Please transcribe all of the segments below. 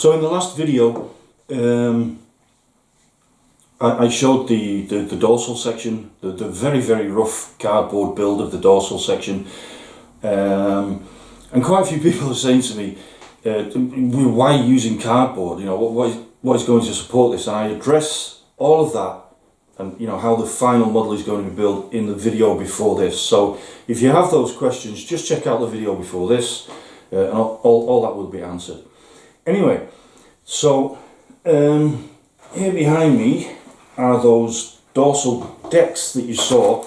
So in the last video, I showed the dorsal section, the very rough cardboard build of the dorsal section, and quite a few people are saying to me, why are you using cardboard? You know, what is going to support this? And I address all of that, and you know how the final model is going to be built in the video before this. So if you have those questions, just check out the video before this, and all that will be answered. Anyway, so here behind me are those dorsal decks that you saw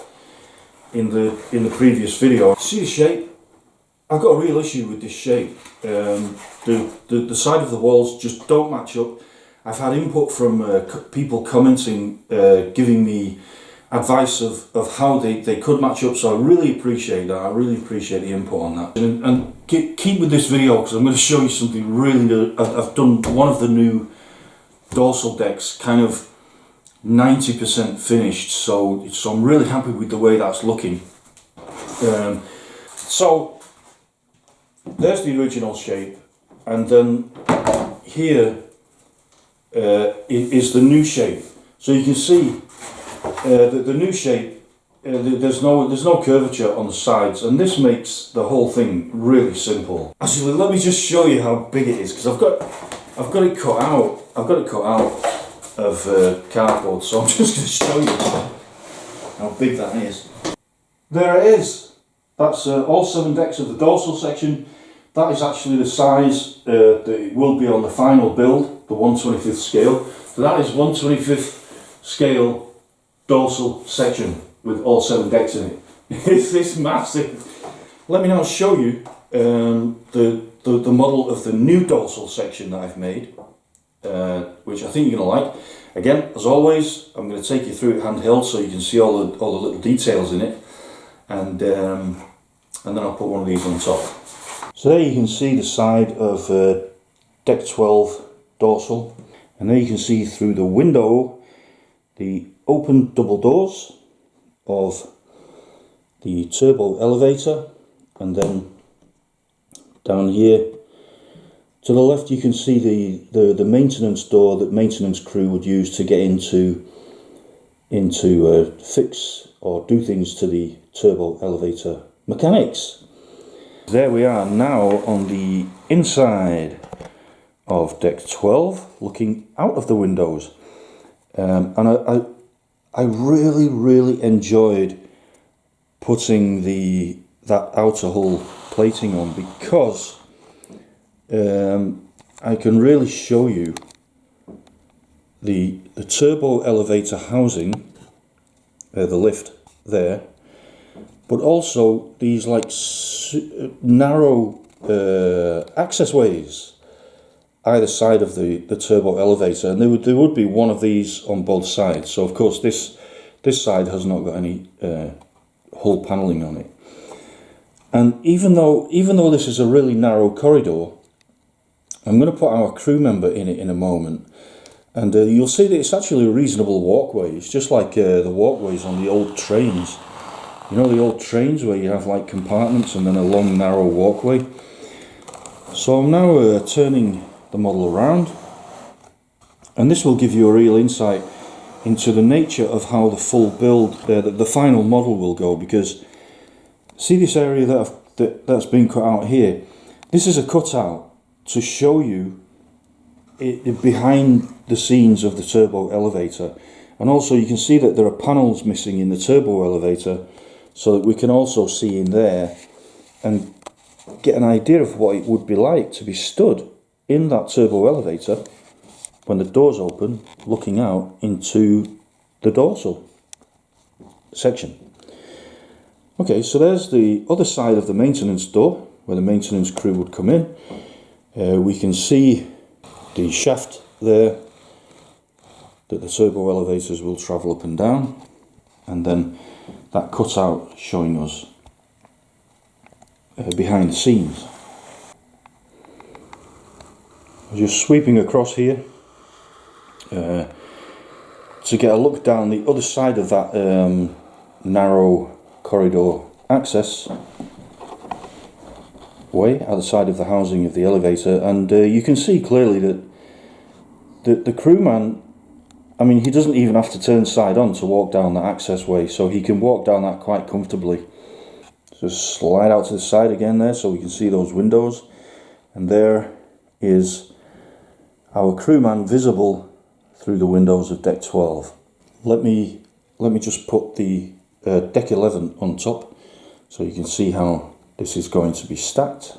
in the previous video. See the shape? I've got a real issue with this shape. The side of the walls just don't match up. I've had input from people commenting, giving me advice of how they could match up, so I really appreciate that. I really appreciate the input on that. And keep with this video, because I'm going to show you something really new. I've done one of the new dorsal decks, kind of 90% finished, so I'm really happy with the way that's looking. So there's the original shape, and then here is the new shape. So you can see the new shape, there's no curvature on the sides, and this makes the whole thing really simple. Actually, let me just show you how big it is, because I've got it cut out. I've got it cut out of cardboard, so I'm just going to show you how big that is. There it is. That's all 7 decks of the dorsal section. That is actually the size that it will be on the final build, the 1/25th scale. So that is 1/25th scale dorsal section with all 7 decks in it. It's massive. Let me now show you the model of the new dorsal section that I've made, which I think you're going to like. Again, as always, I'm going to take you through it handheld so you can see all the little details in it, and then I'll put one of these on top. So there you can see the side of deck 12 dorsal, and there you can see through the window the open double doors of the turbo elevator, and then down here to the left you can see the maintenance door that maintenance crew would use to get into fix or do things to the turbo elevator mechanics. There we are now on the inside of deck 12, looking out of the windows, and I really enjoyed putting that outer hull plating on, because I can really show you the turbo elevator housing, the lift there, but also these like narrow access ways either side of the turbo elevator, and there would be one of these on both sides. So of course this side has not got any hull paneling on it, and even though this is a really narrow corridor, I'm going to put our crew member in it in a moment, and you'll see that it's actually a reasonable walkway. It's just like the walkways on the old trains. You know, the old trains where you have like compartments and then a long narrow walkway. So I'm now turning the model around, and this will give you a real insight into the nature of how the full build, the final model will go, because see this area that's been cut out here? This is a cutout to show you it behind the scenes of the turbo elevator, and also you can see that there are panels missing in the turbo elevator, so that we can also see in there and get an idea of what it would be like to be stood in that turbo elevator when the doors open, looking out into the dorsal section. Okay, so there's the other side of the maintenance door where the maintenance crew would come in. We can see the shaft there that the turbo elevators will travel up and down, and then that cutout showing us behind the scenes. Just sweeping across here to get a look down the other side of that narrow corridor access way at the side of the housing of the elevator, and you can see clearly that the crewman, I mean, he doesn't even have to turn side on to walk down that access way, so he can walk down that quite comfortably. Just slide out to the side again there so we can see those windows, and there is our crewman visible through the windows of deck 12. Let me just put the deck 11 on top so you can see how this is going to be stacked.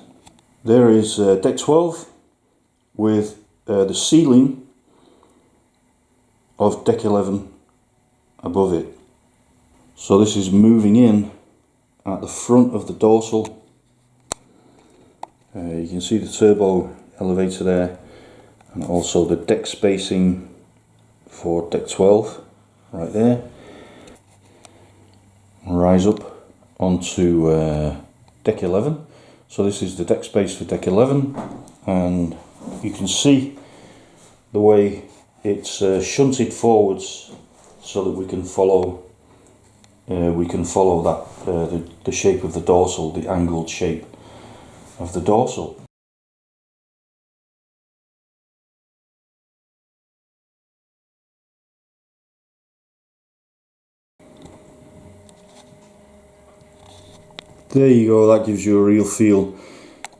There is deck 12 with the ceiling of deck 11 above it. So this is moving in at the front of the dorsal. You can see the turbo elevator there, and also the deck spacing for deck 12 right there. Rise up onto deck 11. So this is the deck space for deck 11, and you can see the way it's shunted forwards so that we can follow that the shape of the dorsal, the angled shape of the dorsal. There you go, that gives you a real feel.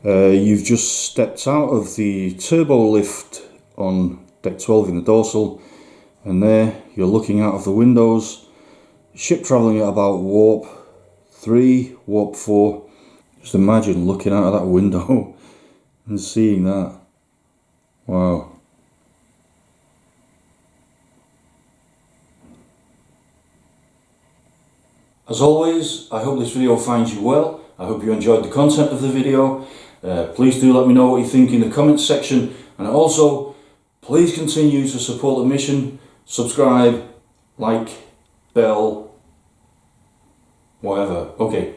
You've just stepped out of the turbo lift on deck 12 in the dorsal, and there you're looking out of the windows. Ship travelling at about warp 3, warp 4. Just imagine looking out of that window and seeing that. Wow. As always, I hope this video finds you well. I hope you enjoyed the content of the video. Please do let me know what you think in the comments section, and also please continue to support the mission. Subscribe, like, bell, whatever. Okay,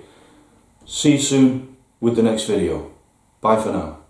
see you soon with the next video. Bye for now.